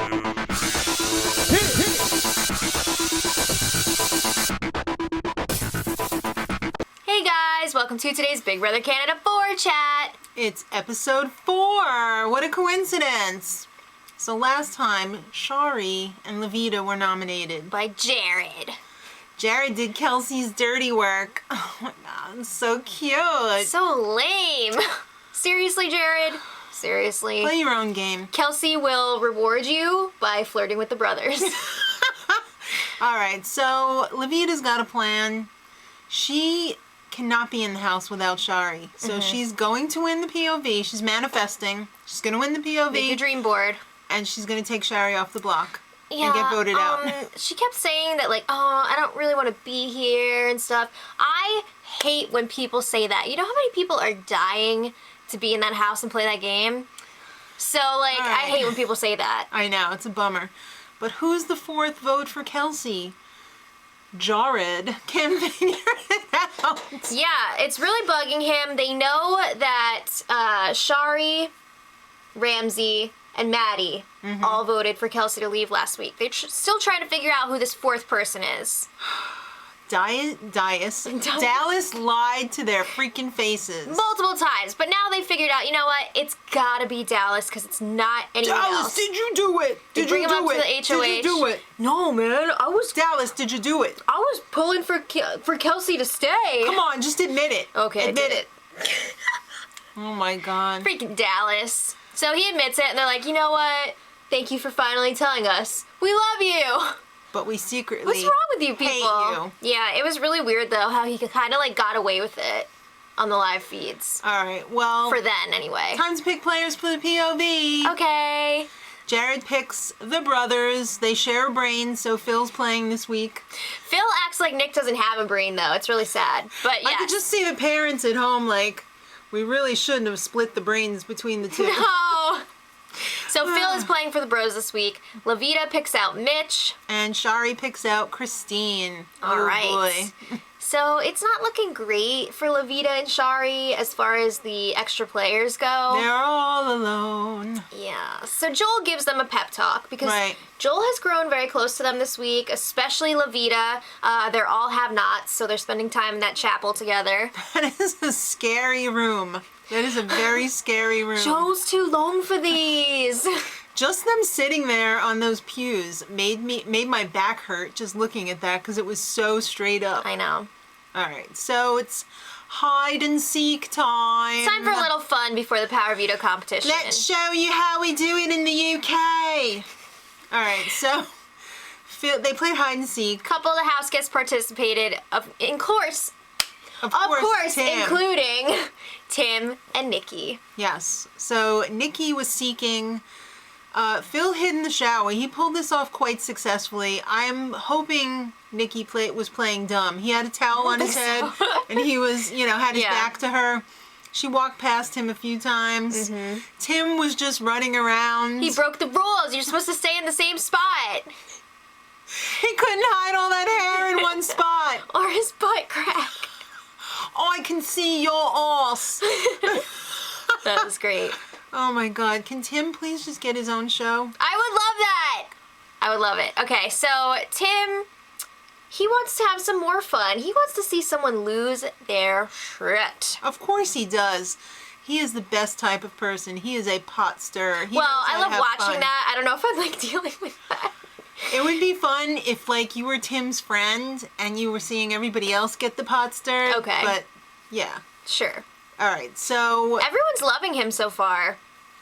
Hey guys, welcome to today's Big Brother Canada 4 chat. It's episode 4. What a coincidence. So last time, Shari and Levita were nominated. By Jared. Jared did Kelsey's dirty work. Oh my god, so cute. So lame. Seriously, Jared? Seriously? Play your own game. Kelsey will reward you by flirting with the brothers. Alright, so Levita's got a plan. She cannot be in the house without Shari. So she's going to win the POV. She's manifesting. She's going to win the POV. Make your dream board. And she's going to take Shari off the block. Yeah, and get voted out. She kept saying that, like, oh, I don't really want to be here and stuff. I hate when people say that. You know how many people are dying to be in that house and play that game? So, like, Right. I hate when people say that. I know, it's a bummer. But who's the 4th vote for Kelsey? Jared can't figure it out. Yeah, it's really bugging him. They know that Shari, Ramsey, and Maddie all voted for Kelsey to leave last week. They're still trying to figure out who this 4th person is. Dallas lied to their freaking faces. Multiple times, but now they figured out, you know what? It's gotta be Dallas because it's not anyone Dallas, else. did you do it? Did Bring you him up do to it? the HOH. Did you do it? No, man. Dallas, did you do it? I was pulling for Kelsey to stay. Come on, just admit it. Okay, admit I did it. Oh my god. Freaking Dallas. So he admits it, and they're like, you know what? Thank you for finally telling us. We love you. But we secretly What's wrong with you people? hate you. Yeah, it was really weird though how he kind of like got away with it on the live feeds. All right, well. For then, anyway. Time to pick players for the POV. Okay. Jared picks the brothers. They share a brain, so Phil's playing this week. Phil acts like Nick doesn't have a brain though. It's really sad. But yeah. I could just see the parents at home like, we really shouldn't have split the brains between the two. No. So Phil is playing for the bros this week. Levita picks out Mitch. And Shari picks out Christine. All right. Boy. So it's not looking great for Levita and Shari as far as the extra players go. They're all alone. Yeah. So Joel gives them a pep talk because Right. Joel has grown very close to them this week, especially Levita. They're all have-nots, so they're spending time in that chapel together. That is a scary room. That is a very scary room. Joel's too long for these. Just them sitting there on those pews made my back hurt just looking at that because it was so straight up. I know. All right, so it's hide and seek time. It's time for a little fun before the Power of Veto competition. Let's show you how we do it in the UK. All right, so they played hide and seek. Couple of the house guests participated, of course, Tim. including Tim and Nikki. Yes. So Nikki was seeking. Phil hid in the shower. He pulled this off quite successfully. I'm hoping Nikki was playing dumb. He had a towel on his head, and he was, had his back to her. She walked past him a few times. Tim was just running around. He broke the rules. You're supposed to stay in the same spot. He couldn't hide all that hair in one spot. Or his butt crack. Oh, I can see your ass. That was great. Oh my god. Can Tim please just get his own show? I would love that. I would love it. Okay, so Tim, he wants to have some more fun. He wants to see someone lose their shit. Of course he does. He is the best type of person. He is a pot stirrer. He Well, knows how I to love have watching fun. that. I don't know if I'd like dealing with that. It would be fun if, like, you were Tim's friend and you were seeing everybody else get the pot stirred. Okay. But, yeah. Sure. All right, so... Everyone's loving him so far.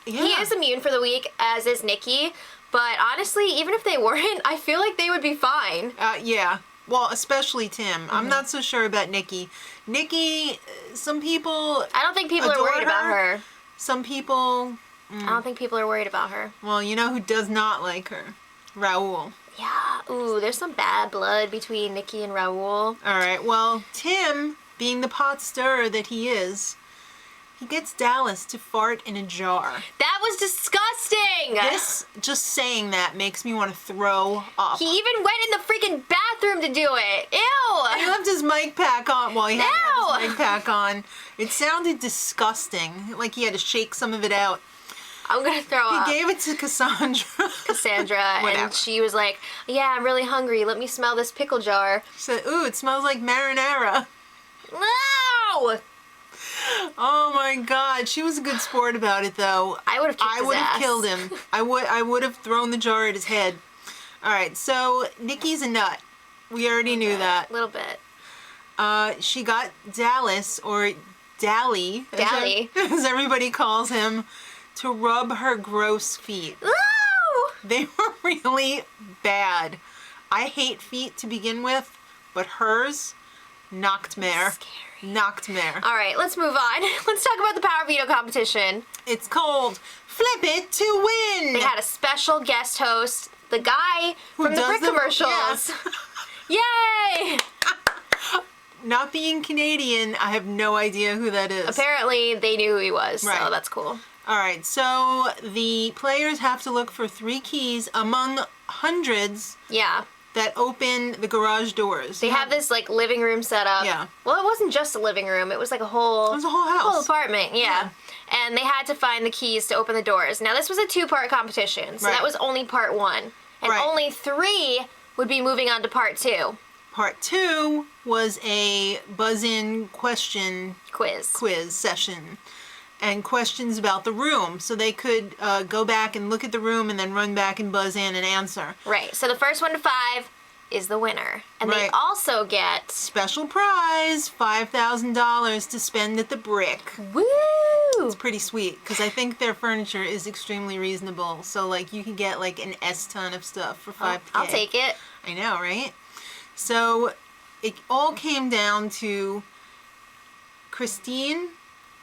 Yeah. He is immune for the week, as is Nikki. But honestly, even if they weren't, I feel like they would be fine. Yeah. Well, especially Tim. I'm not so sure about Nikki. Nikki, some people I don't think people are adore worried about her. Some people... I don't think people are worried about her. Well, you know who does not like her? Raul. Yeah. Ooh, there's some bad blood between Nikki and Raul. All right, well, Tim, being the pot stirrer that he is, he gets Dallas to fart in a jar. That was disgusting! This, just saying that, makes me want to throw up. He even went in the freaking bathroom to do it. Ew! He left his mic pack on. Well, he had to Ew! have his mic pack on. It sounded disgusting, like he had to shake some of it out. I'm gonna throw up. He gave it to Cassandra. Cassandra, Whatever. and she was like, "Yeah, I'm really hungry. Let me smell this pickle jar." She said, ooh, it smells like marinara. No! Oh my God, she was a good sport about it though. I would have kicked his would have ass. killed him. I would have thrown the jar at his head. All right, so Nikki's a nut. We already knew that. A little bit. She got Dallas, or Dally, Dally. as everybody calls him, to rub her gross feet. Ooh! They were really bad. I hate feet to begin with, but hers, knockmare. Scary. Knockmare. All right, let's move on. Let's talk about the Power of Veto competition. It's called Flip It to Win. They had a special guest host, the guy Who from the does Brick them? commercials. Yay! Not being Canadian, I have no idea who that is. Apparently, they knew who he was, Right. so that's cool. All right, so the players have to look for 3 keys among hundreds Yeah. that open the garage doors. They have this like living room set up. Yeah. Well, it wasn't just a living room. It was like a whole. It was a whole house. Whole apartment. Yeah. And they had to find the keys to open the doors. Now this was a 2-part competition, so Right. that was only part 1, and Right. only 3 would be moving on to part 2. Part 2 was a buzz-in question Quiz session and questions about the room, so they could go back and look at the room and then run back and buzz in and answer. Right. So the first 1 to 5 is the winner, and they Right. also get Special prize, $5,000 to spend at the Brick. woo. It's pretty sweet because I think their furniture is extremely reasonable. So like you can get like an S-ton of stuff for $5K. I'll take it. I know, right? So it all came down to Christine,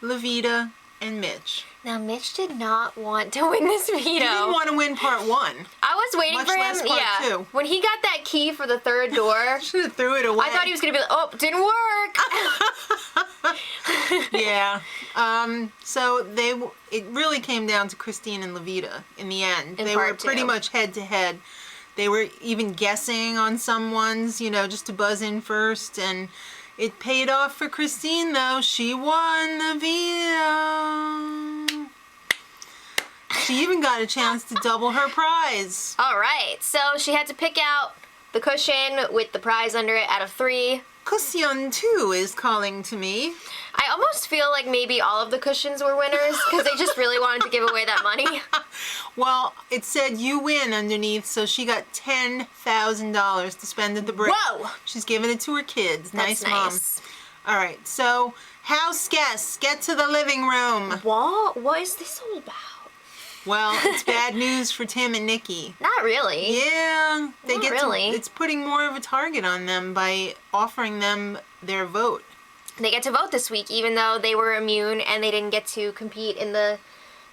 Levita, and Mitch. Now Mitch did not want to win this veto. He didn't want to win part 1. I was waiting Much for him. less part Yeah. 2. When he got that key for the 3rd door, Should have threw it away. I thought he was gonna be like, "Oh, didn't work." Yeah. So it really came down to Christine and Levita in the end. In They were part 2. pretty much head to head. They were even guessing on some ones, just to buzz in first, and it paid off for Christine though. She won the veto. She even got a chance to double her prize. All right, so she had to pick out the cushion with the prize under it out of 3. Cushion 2 is calling to me. I almost feel like maybe all of the cushions were winners because they just really wanted to give away that money. Well, it said you win underneath, so she got $10,000 to spend at the Brick. Whoa! She's giving it to her kids. That's Nice mom. All right, so house guests, get to the living room. What is this all about? Well, it's bad news for Tim and Nikki. Not really. Yeah, Not really. It's putting more of a target on them by offering them their vote. They get to vote this week, even though they were immune and they didn't get to compete in the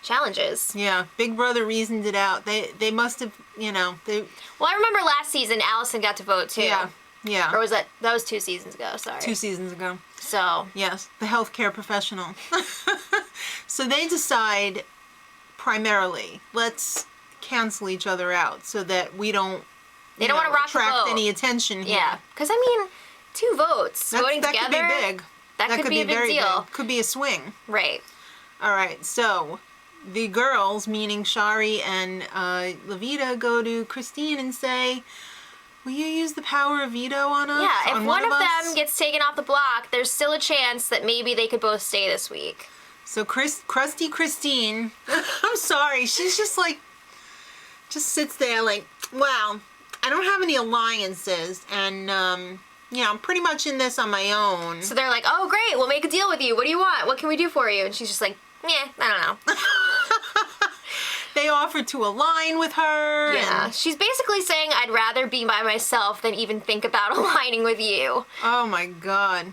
challenges. Yeah, Big Brother reasoned it out. They must have, they. Well, I remember last season Allison got to vote too. Yeah. Or was that was 2 seasons ago? Sorry. 2 seasons ago. So. Yes, the healthcare professional. So they decide primarily, let's cancel each other out so that we don't. They don't want to rock the attract vote. any attention here. Yeah, because I mean, 2 votes voting that together. could be big. That could be a big very deal. big. Could be a swing. Right. All right, so the girls, meaning Shari and Levita, go to Christine and say, will you use the power of veto on us? Yeah, if on one of us? them gets taken off the block, there's still a chance that maybe they could both stay this week. So Crusty Christine, I'm sorry, she's just sits there like, wow, I don't have any alliances, and I'm pretty much in this on my own. So they're like, oh, great, we'll make a deal with you. What do you want? What can we do for you? And she's just like, I don't know. They offered to align with her. Yeah, and- she's basically saying, I'd rather be by myself than even think about aligning with you. Oh my God.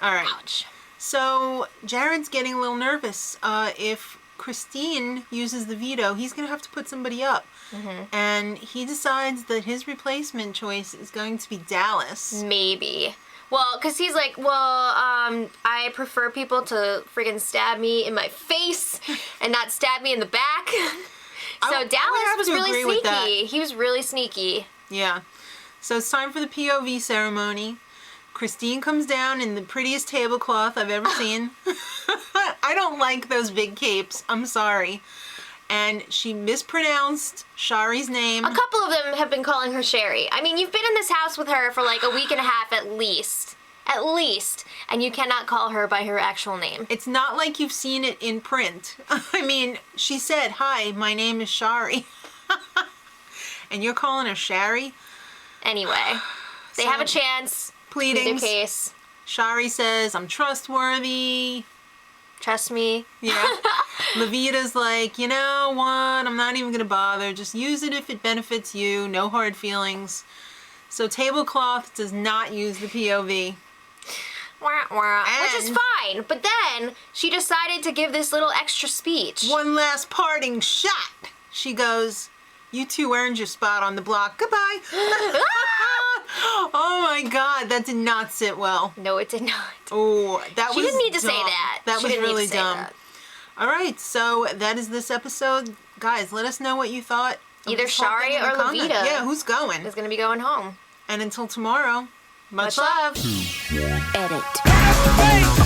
All right. Ouch. So Jared's getting a little nervous. If Christine uses the veto, he's going to have to put somebody up. Mm-hmm. And he decides that his replacement choice is going to be Dallas. Maybe. Well, because he's like, I prefer people to friggin' stab me in my face and not stab me in the back. So I would Dallas have was to really agree with that. sneaky. He was really sneaky. Yeah. So it's time for the POV ceremony. Christine comes down in the prettiest tablecloth I've ever seen. I don't like those big capes. I'm sorry. and she mispronounced Shari's name. A couple of them have been calling her Sherry. I mean, you've been in this house with her for like a week and a half at least. At least. And you cannot call her by her actual name. It's not like you've seen it in print. I mean, she said, "Hi, my name is Shari." And you're calling her Shari? Anyway, they have a chance. Plead Pleadings. their case. Shari says, "I'm trustworthy." Trust me. Yeah. Levita's like, "You know what? I'm not even going to bother. Just use it if it benefits you. No hard feelings." So Tablecloth does not use the POV. Wah, wah, which is And- fine. But then she decided to give this little extra speech. One last parting shot. She goes, "You two earned your spot on the block. Goodbye." Oh my God, that did not sit well. No, it did not. Oh, that She was didn't need to say dumb. that. That She was didn't need to really say dumb. that. All right, so that is this episode. Guys, let us know what you thought. of Either this whole Shari thing in the or comments. Levita. Yeah, who's going? Is going to be going home. And until tomorrow, much Much love. love. Edit.